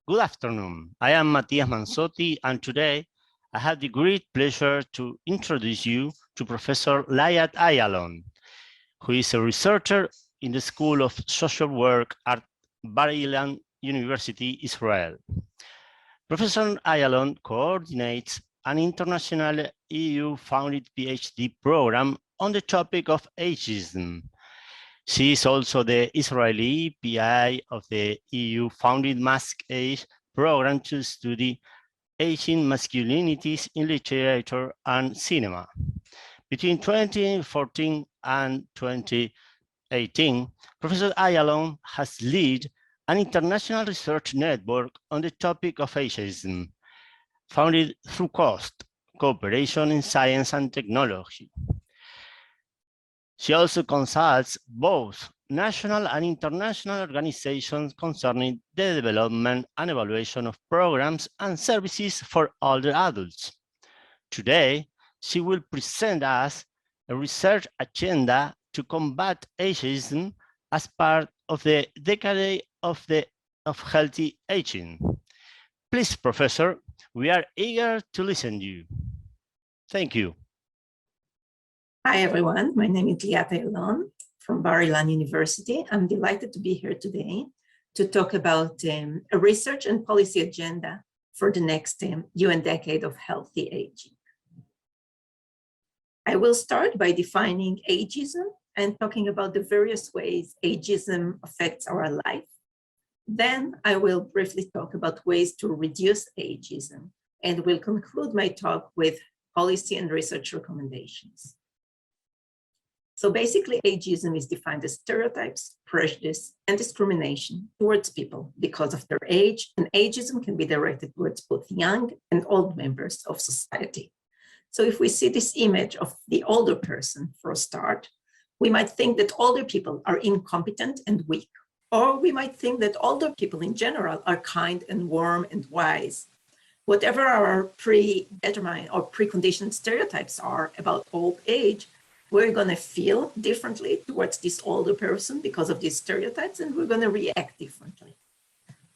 Good afternoon. I am Matías MANZOTTI, and today I have the great pleasure to introduce you to Professor Liat AYALON, who is a researcher in the School of Social Work at AYALON University, Israel. Professor AYALON coordinates an international EU-funded PhD program on the topic of ageism. She is also the Israeli PI of the EU-funded Mask Age program to study aging masculinities in literature and cinema. Between 2014 and 2018, Professor AYALON has led an international research network on the topic of ageism, founded through COST, Cooperation in Science and Technology. She also consults both national and international organizations concerning the development and evaluation of programs and services for older adults. Today, she will present us a research agenda to combat ageism as part of the Decade of Healthy Aging. Please, Professor, we are eager to listen to you. Thank you. Hi, everyone. My name is Liat from AYALON University. I'm delighted to be here today to talk about a research and policy agenda for the next UN Decade of Healthy Aging. I will start by defining ageism and talking about the various ways ageism affects our life. Then I will briefly talk about ways to reduce ageism and will conclude my talk with policy and research recommendations. So basically, ageism is defined as stereotypes, prejudice, and discrimination towards people because of their age, and ageism can be directed towards both young and old members of society. So if we see this image of the older person for a start, we might think that older people are incompetent and weak, or we might think that older people in general are kind and warm and wise. Whatever our predetermined or preconditioned stereotypes are about old age, we're going to feel differently towards this older person because of these stereotypes, and we're going to react differently.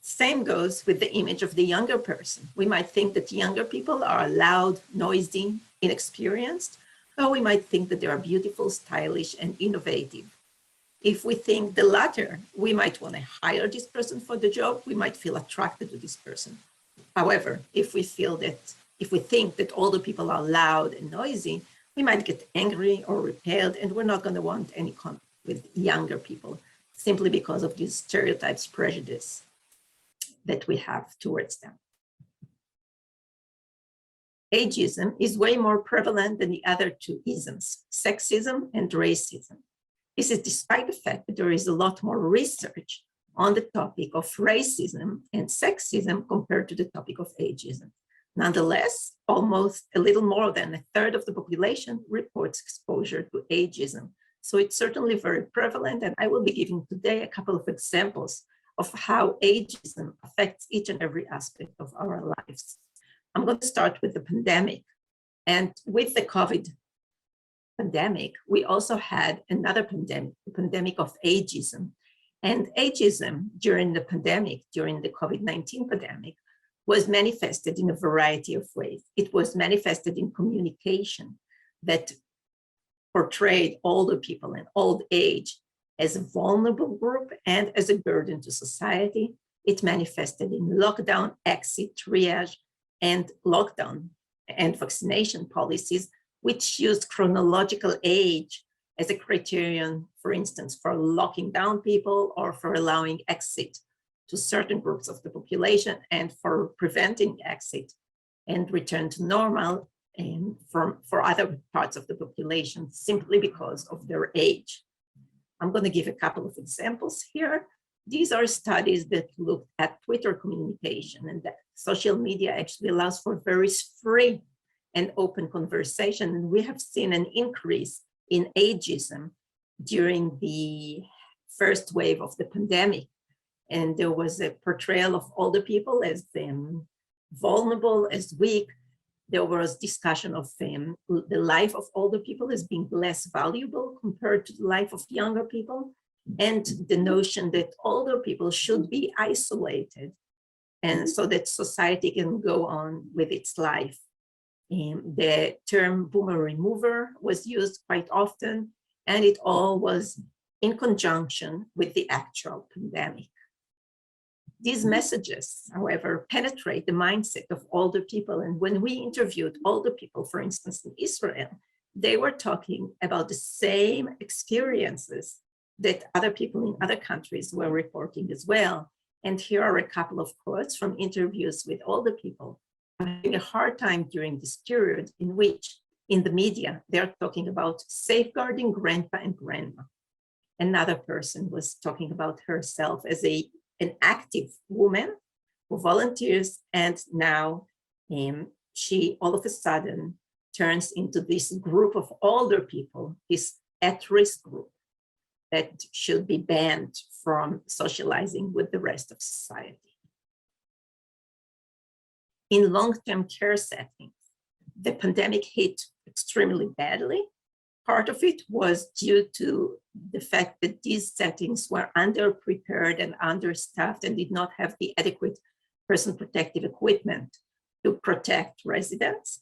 Same goes with the image of the younger person. We might think that younger people are loud, noisy, inexperienced, or we might think that they are beautiful, stylish, and innovative. If we think the latter, we might want to hire this person for the job. We might feel attracted to this person. However, if we think that older people are loud and noisy, we might get angry or repelled, and we're not going to want any contact with younger people simply because of these stereotypes, prejudice that we have towards them. Ageism is way more prevalent than the other two isms, sexism and racism. This is despite the fact that there is a lot more research on the topic of racism and sexism compared to the topic of ageism. Nonetheless, almost a little more than a third of the population reports exposure to ageism. So it's certainly very prevalent, and I will be giving today a couple of examples of how ageism affects each and every aspect of our lives. I'm going to start with the pandemic. And with the COVID pandemic, we also had another pandemic, the pandemic of ageism. And ageism during the pandemic, during the COVID-19 pandemic, was manifested in a variety of ways. It was manifested in communication that portrayed older people and old age as a vulnerable group and as a burden to society. It manifested in lockdown, exit, triage, and lockdown and vaccination policies, which used chronological age as a criterion, for instance, for locking down people or for allowing exit to certain groups of the population and for preventing exit and return to normal and for other parts of the population simply because of their age. I'm going to give a couple of examples here. These are studies that look at Twitter communication, and that social media actually allows for very free and open conversation. And we have seen an increase in ageism during the first wave of the pandemic. And there was a portrayal of older people as vulnerable, as weak. There was discussion of the life of older people as being less valuable compared to the life of younger people, and the notion that older people should be isolated and so that society can go on with its life. The term boomer remover was used quite often, and it all was in conjunction with the actual pandemic. These messages, however, penetrate the mindset of older people. And when we interviewed older people, for instance, in Israel, they were talking about the same experiences that other people in other countries were reporting as well. And here are a couple of quotes from interviews with older people having a hard time during this period in which, in the media, they're talking about safeguarding grandpa and grandma. Another person was talking about herself as an active woman who volunteers, and now she all of a sudden turns into this group of older people, this at-risk group that should be banned from socializing with the rest of society. In long-term care settings, the pandemic hit extremely badly. Part of it was due to the fact that these settings were underprepared and understaffed and did not have the adequate personal protective equipment to protect residents.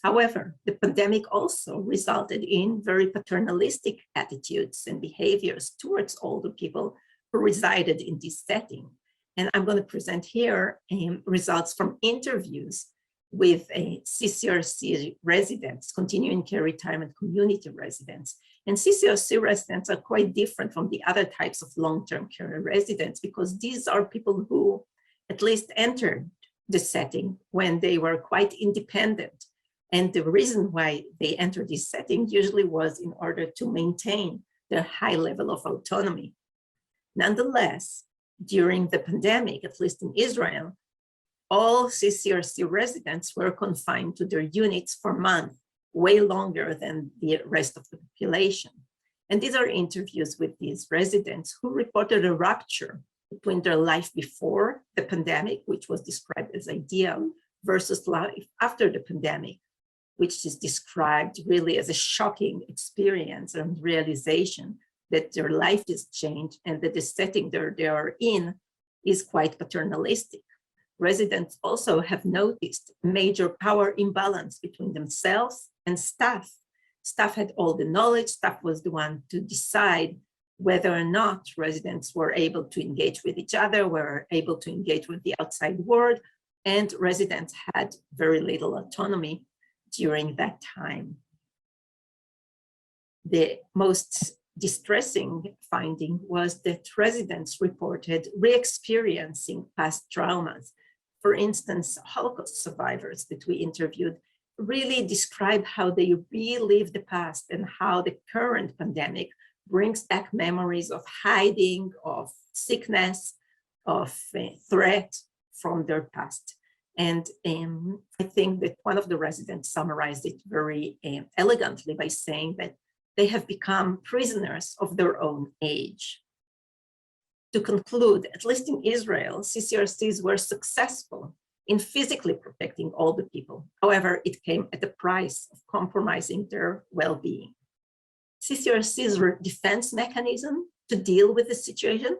However, the pandemic also resulted in very paternalistic attitudes and behaviors towards older people who resided in this setting. And I'm going to present here results from interviews with CCRC residents, continuing care retirement community residents. And CCRC residents are quite different from the other types of long-term care residents, because these are people who at least entered the setting when they were quite independent. And the reason why they entered this setting usually was in order to maintain their high level of autonomy. Nonetheless, during the pandemic, at least in Israel, all CCRC residents were confined to their units for months, way longer than the rest of the population. And these are interviews with these residents who reported a rupture between their life before the pandemic, which was described as ideal, versus life after the pandemic, which is described really as a shocking experience and realization that their life is changed and that the setting they are in is quite paternalistic. Residents also have noticed major power imbalance between themselves and staff. Staff had all the knowledge. Staff was the one to decide whether or not residents were able to engage with each other, were able to engage with the outside world, and residents had very little autonomy during that time. The most distressing finding was that residents reported re-experiencing past traumas. For instance, Holocaust survivors that we interviewed really describe how they relive the past and how the current pandemic brings back memories of hiding, of sickness, of threat from their past. And I think that one of the residents summarized it very elegantly by saying that they have become prisoners of their own age. To conclude, at least in Israel, CCRCs were successful in physically protecting older people. However, it came at the price of compromising their well-being. CCRCs' defense mechanism to deal with the situation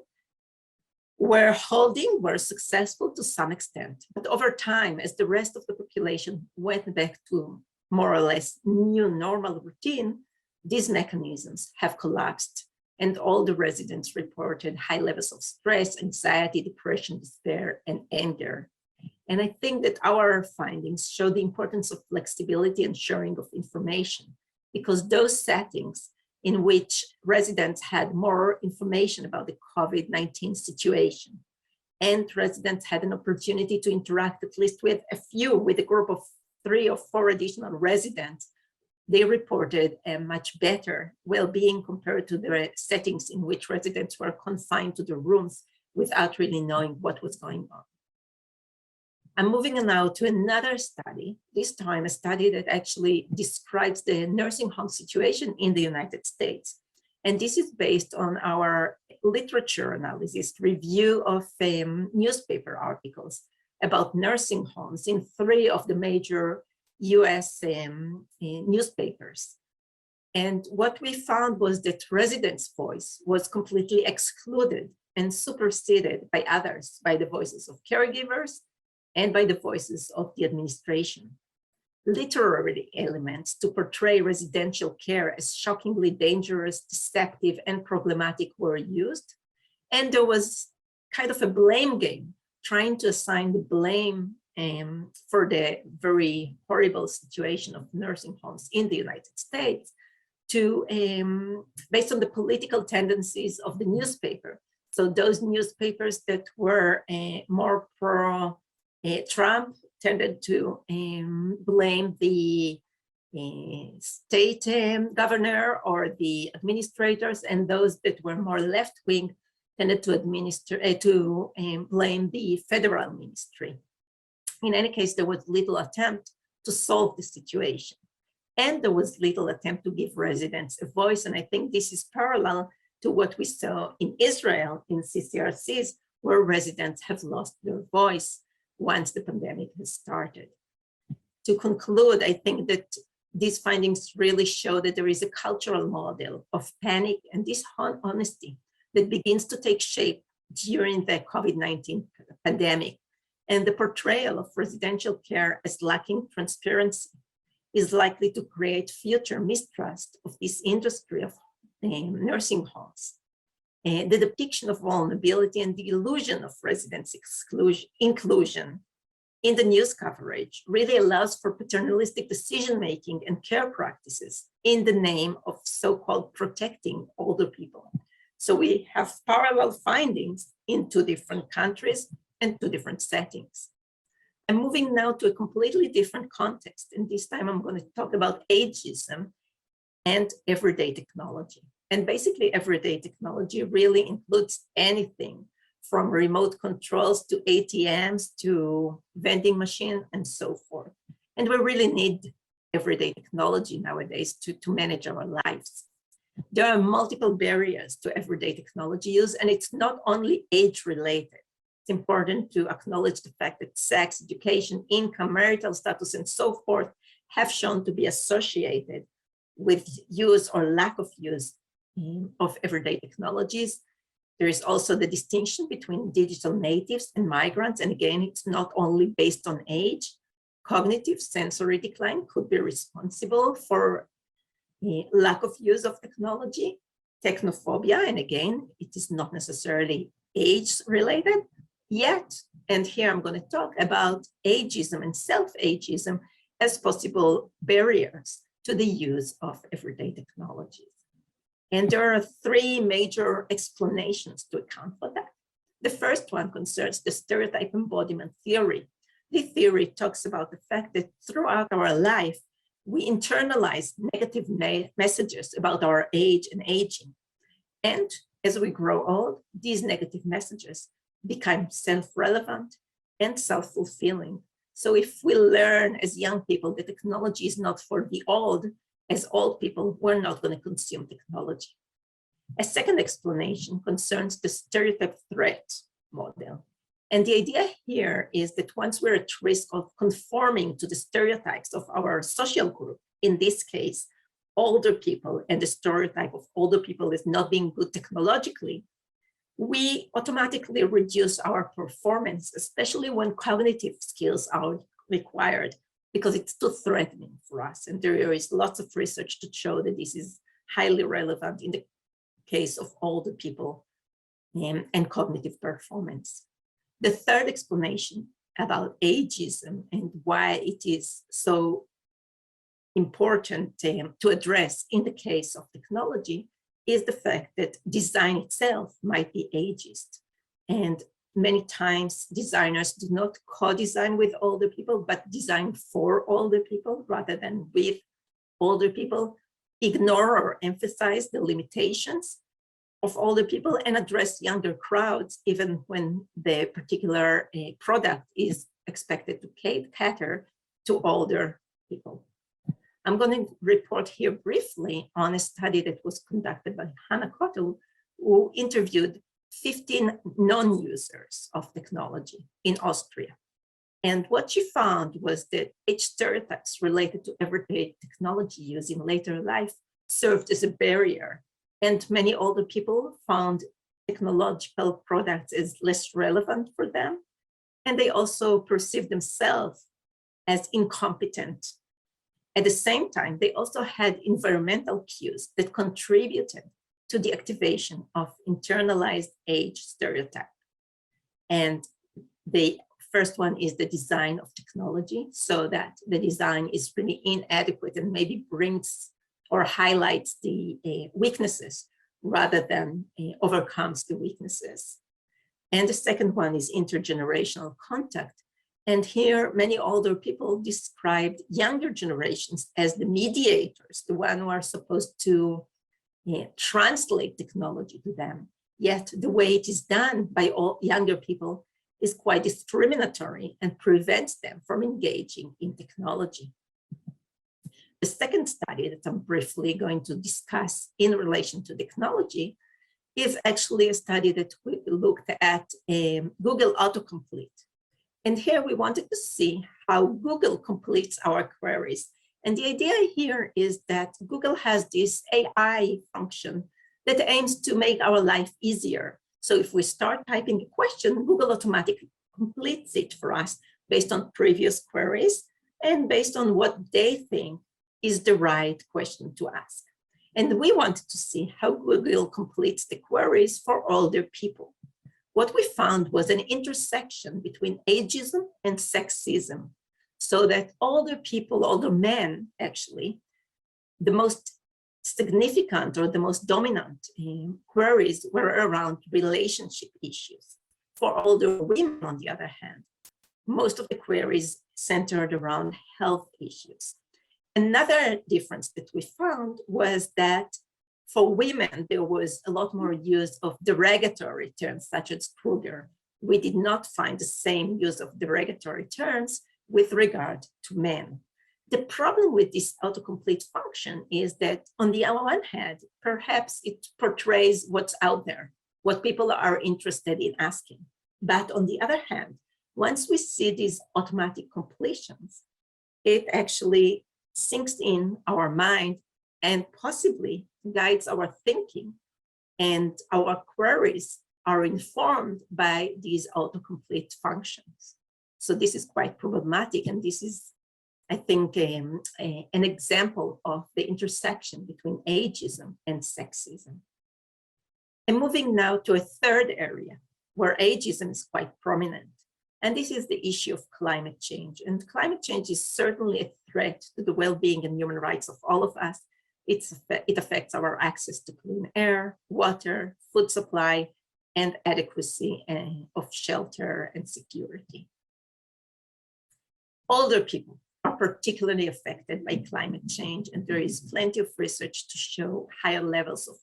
were successful to some extent. But over time, as the rest of the population went back to more or less new normal routine, these mechanisms have collapsed, and all the residents reported high levels of stress, anxiety, depression, despair, and anger. And I think that our findings show the importance of flexibility and sharing of information, because those settings in which residents had more information about the COVID-19 situation, and residents had an opportunity to interact at least with a group of 3 or 4 additional residents, they reported a much better well-being compared to the settings in which residents were confined to their rooms without really knowing what was going on. I'm moving on now to another study, this time a study that actually describes the nursing home situation in the United States. And this is based on our literature analysis, review of newspaper articles about nursing homes in 3 of the major US newspapers. And what we found was that residents' voice was completely excluded and superseded by others, by the voices of caregivers and by the voices of the administration. Literary elements to portray residential care as shockingly dangerous, deceptive, and problematic were used. And there was kind of a blame game, trying to assign the blame for the very horrible situation of nursing homes in the United States to based on the political tendencies of the newspaper. So those newspapers that were more pro-Trump tended to blame the state governor or the administrators, and those that were more left-wing tended to blame the federal ministry. In any case, there was little attempt to solve the situation. And there was little attempt to give residents a voice. And I think this is parallel to what we saw in Israel in CCRCs, where residents have lost their voice once the pandemic has started. To conclude, I think that these findings really show that there is a cultural model of panic and dishonesty that begins to take shape during the COVID-19 pandemic. And the portrayal of residential care as lacking transparency is likely to create future mistrust of this industry of nursing homes. The depiction of vulnerability and the illusion of residents' inclusion in the news coverage really allows for paternalistic decision-making and care practices in the name of so-called protecting older people. So we have parallel findings in two different countries and two different settings. I'm moving now to a completely different context, and this time I'm going to talk about ageism and everyday technology. And basically everyday technology really includes anything from remote controls to ATMs to vending machine and so forth. And we really need everyday technology nowadays to manage our lives. There are multiple barriers to everyday technology use, and it's not only age related. It's important to acknowledge the fact that sex, education, income, marital status, and so forth have shown to be associated with use or lack of use of everyday technologies. There is also the distinction between digital natives and migrants. And again, it's not only based on age. Cognitive sensory decline could be responsible for lack of use of technology. Technophobia, and again, it is not necessarily age related yet. And here I'm going to talk about ageism and self-ageism as possible barriers to the use of everyday technologies. And there are three major explanations to account for that. The first one concerns the stereotype embodiment theory. The theory talks about the fact that throughout our life, we internalize negative messages about our age and aging. And as we grow old, these negative messages become self-relevant and self-fulfilling. So if we learn as young people that technology is not for the old, as old people, we're not going to consume technology. A second explanation concerns the stereotype threat model. And the idea here is that once we're at risk of conforming to the stereotypes of our social group, in this case, older people, and the stereotype of older people is not being good technologically, we automatically reduce our performance, especially when cognitive skills are required, because it's too threatening for us. And there is lots of research to show that this is highly relevant in the case of older people and cognitive performance. The third explanation about ageism and why it is so important to address in the case of technology is the fact that design itself might be ageist. And many times designers do not co-design with older people, but design for older people rather than with older people, ignore or emphasize the limitations of older people and address younger crowds, even when the particular product is expected to cater to older people. I'm going to report here briefly on a study that was conducted by Hannah Kottel, who interviewed 15 non-users of technology in Austria. And what she found was that age stereotypes related to everyday technology use in later life served as a barrier. And many older people found technological products as less relevant for them. And they also perceive themselves as incompetent. At the same time, they also had environmental cues that contributed to the activation of internalized age stereotype. And the first one is the design of technology, so that the design is really inadequate and maybe brings or highlights the weaknesses rather than overcomes the weaknesses. And the second one is intergenerational contact. And here, many older people described younger generations as the mediators, the one who are supposed to translate technology to them. Yet the way it is done by all younger people is quite discriminatory and prevents them from engaging in technology. The second study that I'm briefly going to discuss in relation to technology is actually a study that we looked at Google autocomplete. And here we wanted to see how Google completes our queries. And the idea here is that Google has this AI function that aims to make our life easier. So if we start typing a question, Google automatically completes it for us based on previous queries and based on what they think is the right question to ask. And we wanted to see how Google completes the queries for older people. What we found was an intersection between ageism and sexism, so that older people, older men actually, the most significant or the most dominant queries were around relationship issues. For older women, on the other hand, most of the queries centered around health issues. Another difference that we found was that for women, there was a lot more use of derogatory terms such as cougar. We did not find the same use of derogatory terms with regard to men. The problem with this autocomplete function is that on the one hand, perhaps it portrays what's out there, what people are interested in asking. But on the other hand, once we see these automatic completions, it actually sinks in our mind and possibly guides our thinking, and our queries are informed by these autocomplete functions. So this is quite problematic, and this is, I think, an example of the intersection between ageism and sexism. And moving now to a third area where ageism is quite prominent, and this is the issue of climate change. And climate change is certainly a threat to the well-being and human rights of all of us. It affects our access to clean air, water, food supply, and adequacy of shelter and security. Older people are particularly affected by climate change, and there is plenty of research to show higher levels of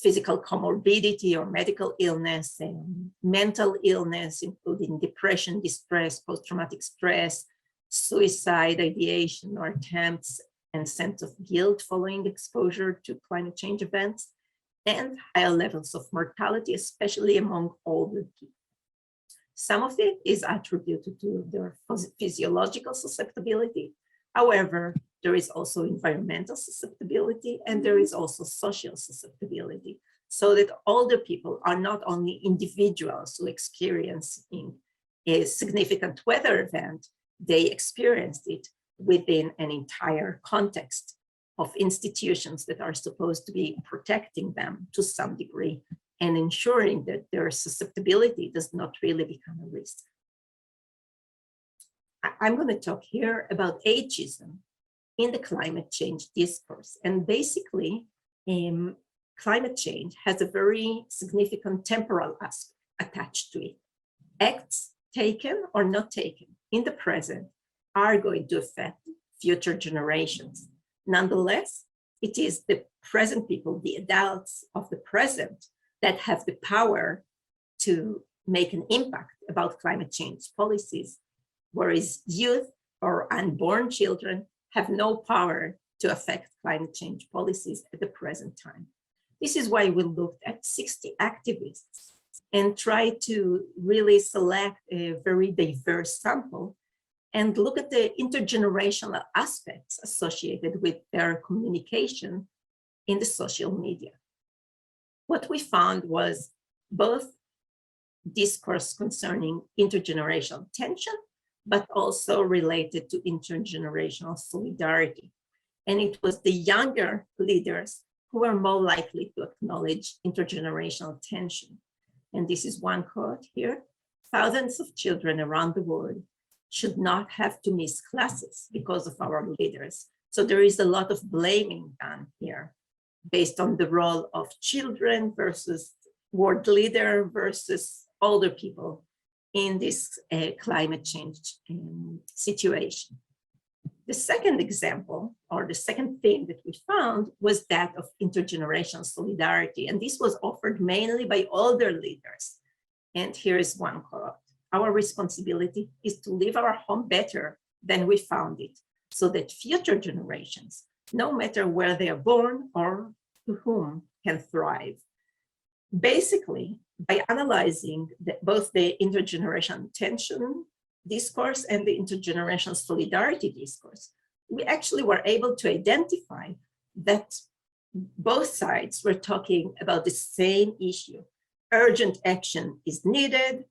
physical comorbidity or medical illness, and mental illness, including depression, distress, post-traumatic stress, suicide ideation or attempts, and sense of guilt following exposure to climate change events, and higher levels of mortality, especially among older people. Some of it is attributed to their physiological susceptibility. However, there is also environmental susceptibility, and there is also social susceptibility, so that older people are not only individuals who experiencing a significant weather event, they experienced it within an entire context of institutions that are supposed to be protecting them to some degree and ensuring that their susceptibility does not really become a risk. I'm going to talk here about ageism in the climate change discourse. And basically, climate change has a very significant temporal aspect attached to it. Acts taken or not taken in the present are going to affect future generations. Nonetheless, it is the present people, the adults of the present, that have the power to make an impact about climate change policies, whereas youth or unborn children have no power to affect climate change policies at the present time. This is why we looked at 60 activists and tried to really select a very diverse sample and look at the intergenerational aspects associated with their communication in the social media. What we found was both discourse concerning intergenerational tension, but also related to intergenerational solidarity. And it was the younger leaders who were more likely to acknowledge intergenerational tension. And this is one quote here: "Thousands of children around the world should not have to miss classes because of our leaders." So there is a lot of blaming done here based on the role of children versus world leader versus older people in this climate change situation. The second example, or the second thing that we found, was that of intergenerational solidarity. And this was offered mainly by older leaders. And here is one quote: "Our responsibility is to leave our home better than we found it, so that future generations, no matter where they are born or to whom, can thrive." Basically, by analyzing both the intergenerational tension discourse and the intergenerational solidarity discourse, we actually were able to identify that both sides were talking about the same issue. Urgent action is needed,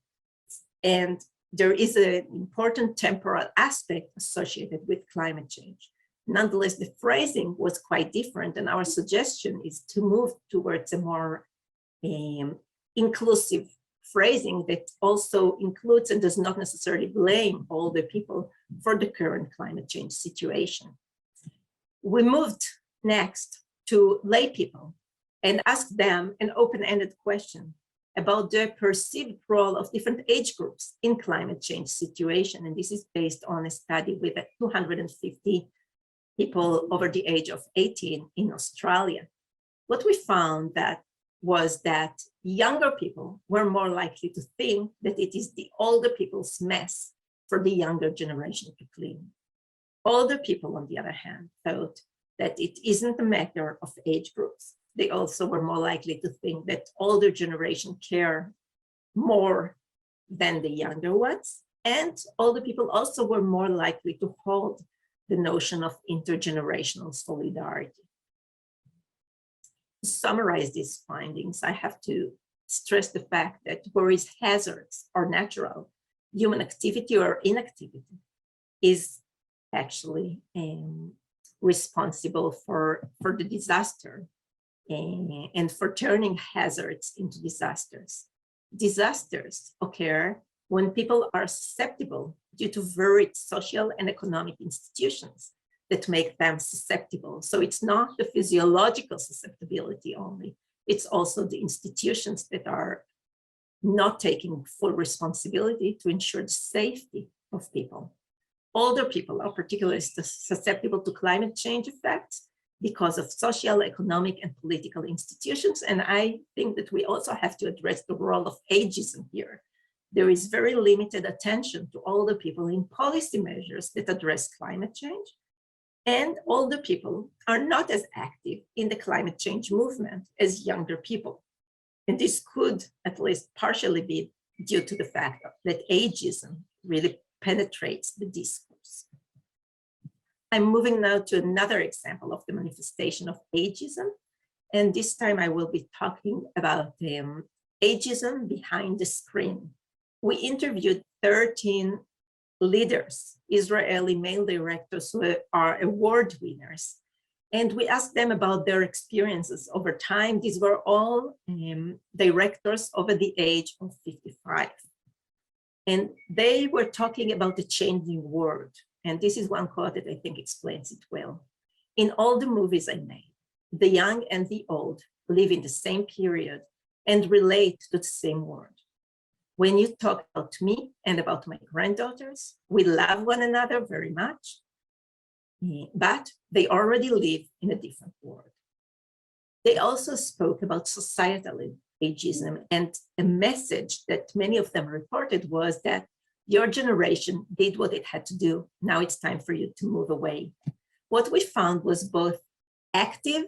and there is an important temporal aspect associated with climate change. Nonetheless, the phrasing was quite different, and our suggestion is to move towards a more inclusive phrasing that also includes and does not necessarily blame all the people for the current climate change situation. We moved next to lay people and asked them an open-ended question about the perceived role of different age groups in climate change situation. And this is based on a study with 250 people over the age of 18 in Australia. What we found was that younger people were more likely to think that it is the older people's mess for the younger generation to clean. Older people, on the other hand, thought that it isn't a matter of age groups. They also were more likely to think that older generation care more than the younger ones. And older people also were more likely to hold the notion of intergenerational solidarity. To summarize these findings, I have to stress the fact that whereas hazards are natural, human activity or inactivity is actually responsible for the disaster and for turning hazards into disasters. Disasters occur when people are susceptible due to varied social and economic institutions that make them susceptible. So it's not the physiological susceptibility only, it's also the institutions that are not taking full responsibility to ensure the safety of people. Older people are particularly susceptible to climate change effects because of social, economic, and political institutions. And I think that we also have to address the role of ageism here. There is very limited attention to older people in policy measures that address climate change. And older people are not as active in the climate change movement as younger people. And this could at least partially be due to the fact that ageism really penetrates the discourse. I'm moving now to another example of the manifestation of ageism. And this time I will be talking about ageism behind the screen. We interviewed 13 leaders, Israeli male directors who are award winners. And we asked them about their experiences over time. These were all directors over the age of 55. And they were talking about the changing world. And this is one quote that I think explains it well. "In all the movies I made, the young and the old live in the same period and relate to the same world. When you talk about me and about my granddaughters, we love one another very much, but they already live in a different world." They also spoke about societal ageism, and a message that many of them reported was that your generation did what it had to do. Now it's time for you to move away. What we found was both active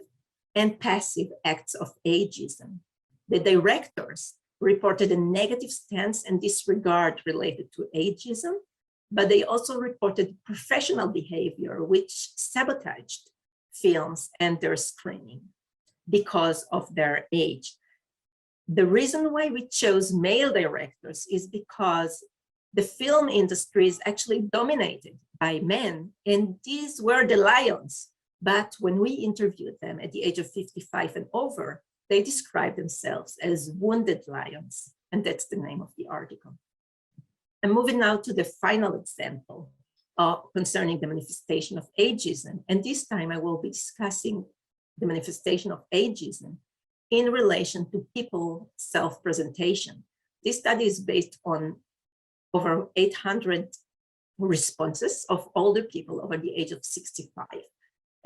and passive acts of ageism. The directors reported a negative stance and disregard related to ageism, but they also reported professional behavior which sabotaged films and their screening because of their age. The reason why we chose male directors is because the film industry is actually dominated by men, and these were the lions. But when we interviewed them at the age of 55 and over, they described themselves as wounded lions, and that's the name of the article. I'm moving now to the final example concerning the manifestation of ageism, and this time I will be discussing the manifestation of ageism in relation to people self-presentation. This study is based on over 800 responses of older people over the age of 65.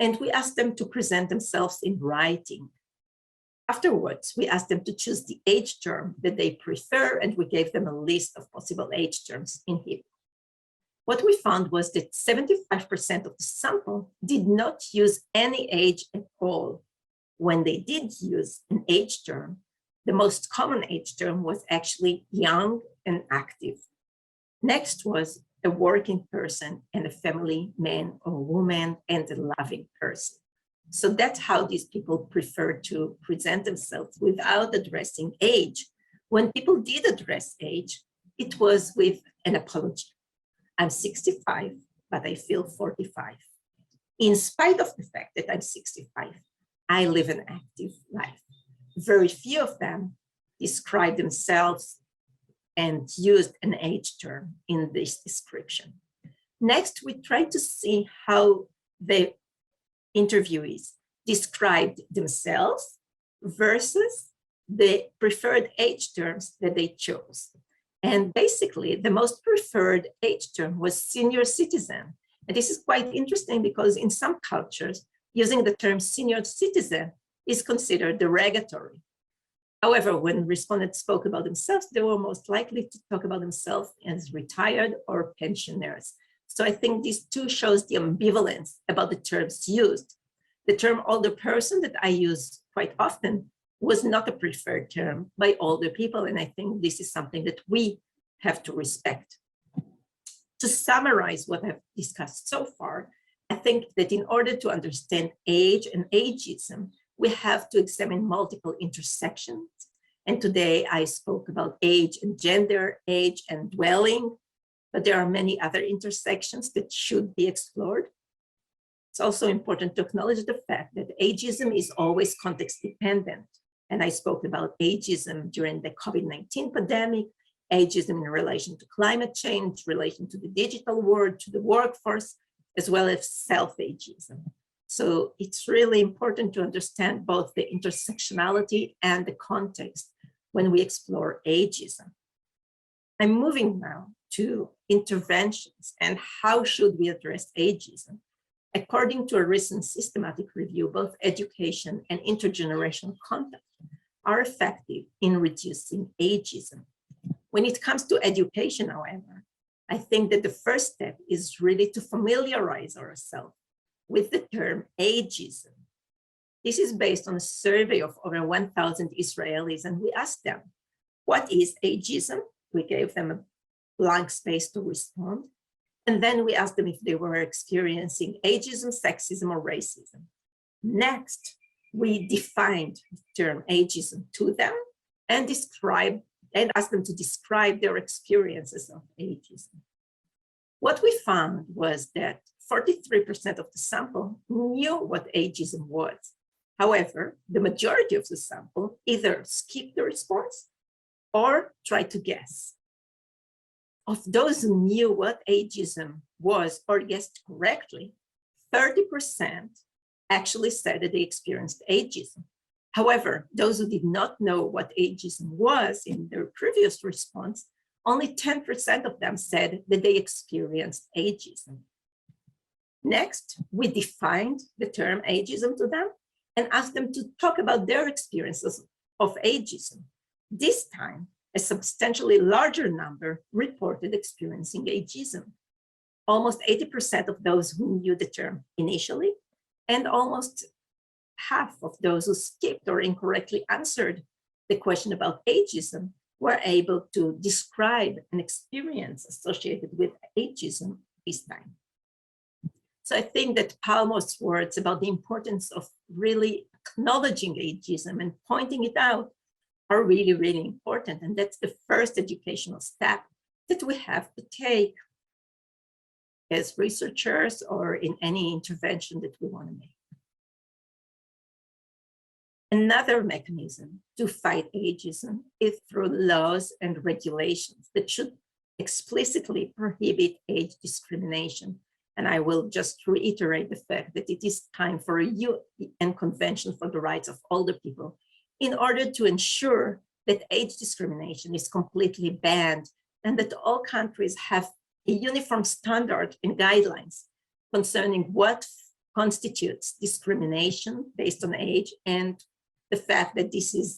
And we asked them to present themselves in writing. Afterwards, we asked them to choose the age term that they prefer, and we gave them a list of possible age terms in Hebrew. What we found was that 75% of the sample did not use any age at all. When they did use an age term, the most common age term was actually young and active. Next was a working person and a family man or woman and a loving person. So that's how these people prefer to present themselves without addressing age. When people did address age, it was with an apology. I'm 65, but I feel 45. In spite of the fact that I'm 65, I live an active life. Very few of them describe themselves and used an age term in this description. Next, we tried to see how the interviewees described themselves versus the preferred age terms that they chose. And basically, the most preferred age term was senior citizen. And this is quite interesting because in some cultures, using the term senior citizen is considered derogatory. However, when respondents spoke about themselves, they were most likely to talk about themselves as retired or pensioners. So I think this too shows the ambivalence about the terms used. The term older person that I use quite often was not a preferred term by older people, and I think this is something that we have to respect. To summarize what I've discussed so far, I think that in order to understand age and ageism, we have to examine multiple intersections. And today I spoke about age and gender, age and dwelling, but there are many other intersections that should be explored. It's also important to acknowledge the fact that ageism is always context dependent. And I spoke about ageism during the COVID-19 pandemic, ageism in relation to climate change, relation to the digital world, to the workforce, as well as self-ageism. So it's really important to understand both the intersectionality and the context when we explore ageism. I'm moving now to interventions and how should we address ageism. According to a recent systematic review, both education and intergenerational contact are effective in reducing ageism. When it comes to education, however, I think that the first step is really to familiarize ourselves with the term ageism. This is based on a survey of over 1,000 Israelis, and we asked them, what is ageism? We gave them a blank space to respond. And then we asked them if they were experiencing ageism, sexism, or racism. Next, we defined the term ageism to them and asked them to describe their experiences of ageism. What we found was that 43% of the sample knew what ageism was. However, the majority of the sample either skipped the response or tried to guess. Of those who knew what ageism was or guessed correctly, 30% actually said that they experienced ageism. However, those who did not know what ageism was in their previous response, only 10% of them said that they experienced ageism. Next, we defined the term ageism to them and asked them to talk about their experiences of ageism. This time, a substantially larger number reported experiencing ageism. Almost 80% of those who knew the term initially, and almost half of those who skipped or incorrectly answered the question about ageism were able to describe an experience associated with ageism this time. So I think that Palmo's words about the importance of really acknowledging ageism and pointing it out are really, really important. And that's the first educational step that we have to take as researchers or in any intervention that we want to make. Another mechanism to fight ageism is through laws and regulations that should explicitly prohibit age discrimination. And I will just reiterate the fact that it is time for a UN Convention for the Rights of Older People in order to ensure that age discrimination is completely banned and that all countries have a uniform standard and guidelines concerning what constitutes discrimination based on age and the fact that this is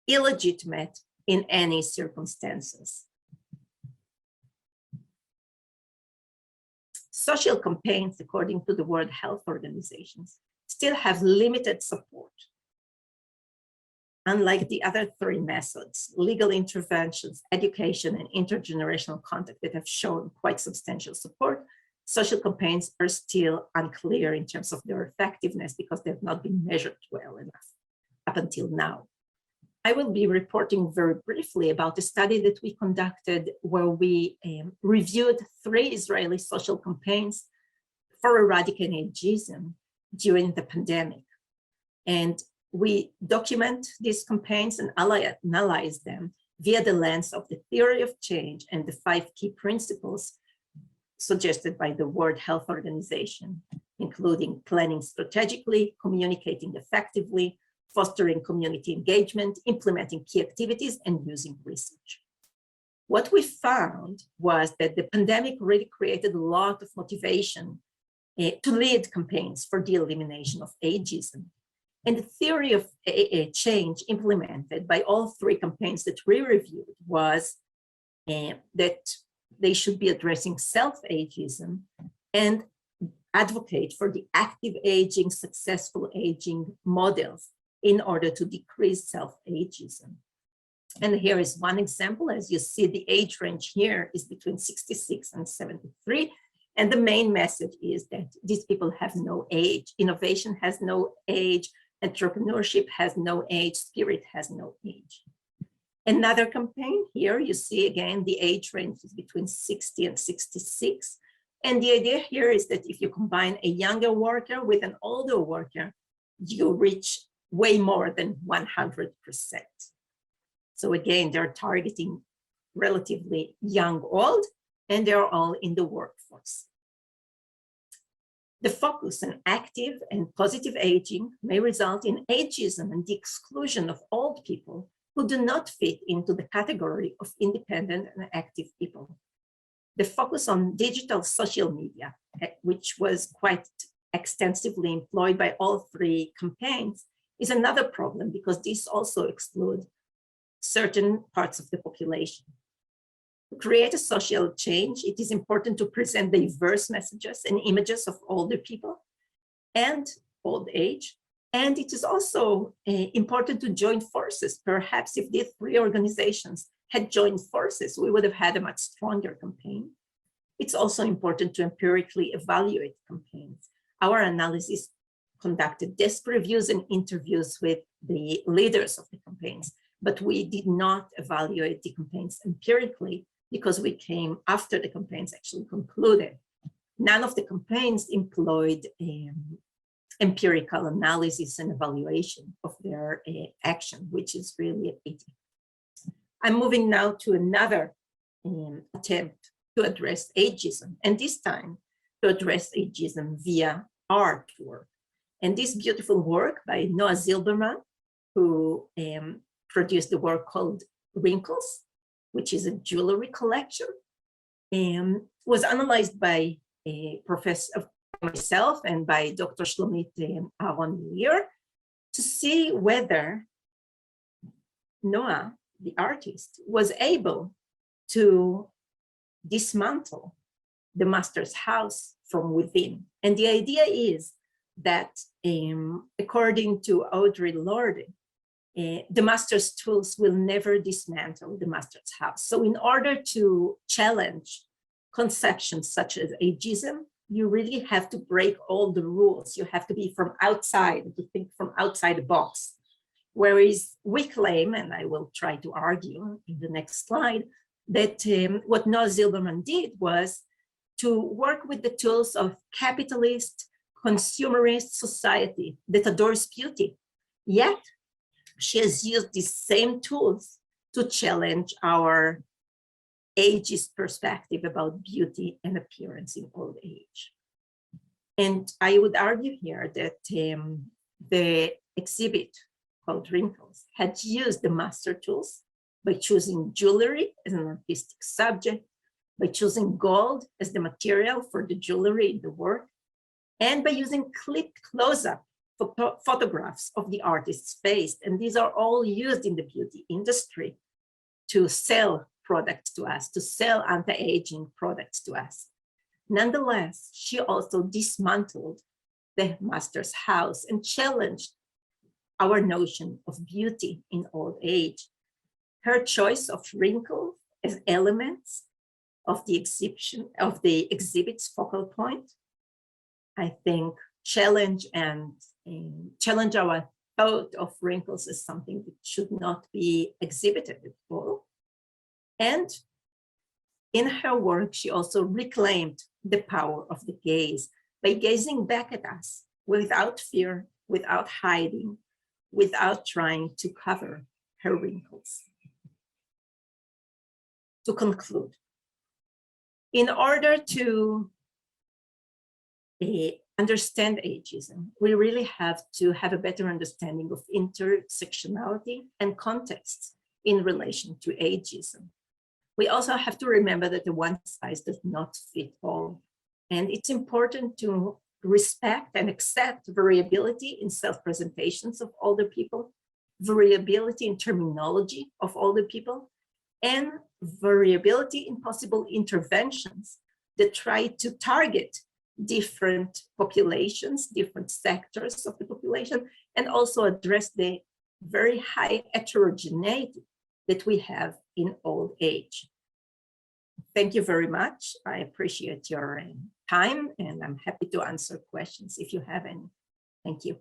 illegitimate in any circumstances. Social campaigns, according to the World Health Organization, still have limited support. Unlike the other three methods, legal interventions, education, and intergenerational contact that have shown quite substantial support, social campaigns are still unclear in terms of their effectiveness because they have not been measured well enough up until now. I will be reporting very briefly about a study that we conducted where we reviewed 3 Israeli social campaigns for eradicating ageism during the pandemic. And we document these campaigns and analyze them via the lens of the theory of change and the 5 key principles suggested by the World Health Organization, including planning strategically, communicating effectively, fostering community engagement, implementing key activities, and using research. What we found was that the pandemic really created a lot of motivation to lead campaigns for the elimination of ageism. And the theory of change implemented by all 3 campaigns that we reviewed was that they should be addressing self-ageism and advocate for the active aging, successful aging models in order to decrease self-ageism. And here is one example. As you see, the age range here is between 66 and 73. And the main message is that these people have no age. Innovation has no age. Entrepreneurship has no age. Spirit has no age. Another campaign here, you see again, the age range is between 60 and 66. And the idea here is that if you combine a younger worker with an older worker, you reach way more than 100%. So again, they're targeting relatively young, old, and they're all in the workforce. The focus on active and positive aging may result in ageism and the exclusion of old people who do not fit into the category of independent and active people. The focus on digital social media, which was quite extensively employed by all 3 campaigns, is another problem because this also excludes certain parts of the population. To create a social change, it is important to present diverse messages and images of older people and old age. And it is also important to join forces. Perhaps if these 3 organizations had joined forces, we would have had a much stronger campaign. It's also important to empirically evaluate campaigns. Our analysis conducted desk reviews and interviews with the leaders of the campaigns, but we did not evaluate the campaigns empirically because we came after the campaigns actually concluded. None of the campaigns employed empirical analysis and evaluation of their action, which is really a pity. I'm moving now to another attempt to address ageism, and this time to address ageism via artwork. And this beautiful work by Noah Zilberman, who produced the work called Wrinkles, which is a jewelry collection, was analyzed by myself and by Dr. Shlomit Aharon-Meir to see whether Noah, the artist, was able to dismantle the master's house from within. And the idea is that, according to Audre Lorde, the master's tools will never dismantle the master's house. So in order to challenge conceptions such as ageism, you really have to break all the rules. You have to be from outside, to think from outside the box. Whereas we claim, and I will try to argue in the next slide, that what Noah Zilberman did was to work with the tools of capitalist, consumerist society that adores beauty. Yet, she has used these same tools to challenge our ageist perspective about beauty and appearance in old age. And I would argue here that the exhibit called Wrinkles had used the master tools by choosing jewelry as an artistic subject, by choosing gold as the material for the jewelry in the work, and by using clipped close-up photographs of the artist's face. And these are all used in the beauty industry to sell products to us, to sell anti-aging products to us. Nonetheless, she also dismantled the master's house and challenged our notion of beauty in old age. Her choice of wrinkles as elements of the exhibit's focal point, I think, challenge our thought of wrinkles as something that should not be exhibited at all. And in her work, she also reclaimed the power of the gaze by gazing back at us without fear, without hiding, without trying to cover her wrinkles. To conclude, in order to understand ageism, we really have to have a better understanding of intersectionality and context in relation to ageism. We also have to remember that the one size does not fit all. And it's important to respect and accept variability in self-presentations of older people, variability in terminology of older people, and variability in possible interventions that try to target different populations, different sectors of the population, and also address the very high heterogeneity that we have in old age. Thank you very much. I appreciate your time, and I'm happy to answer questions if you have any. Thank you.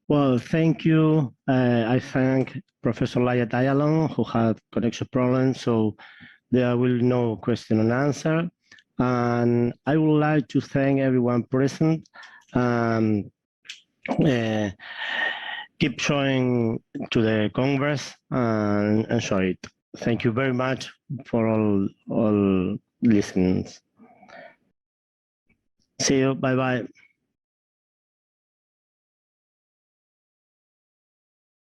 Well, thank you. I thank Professor Liat AYALON, who had connection problems, so there will be no question and answer. And I would like to thank everyone present. Keep showing to the Congress and show it. Thank you very much for all listeners. See you. Bye-bye.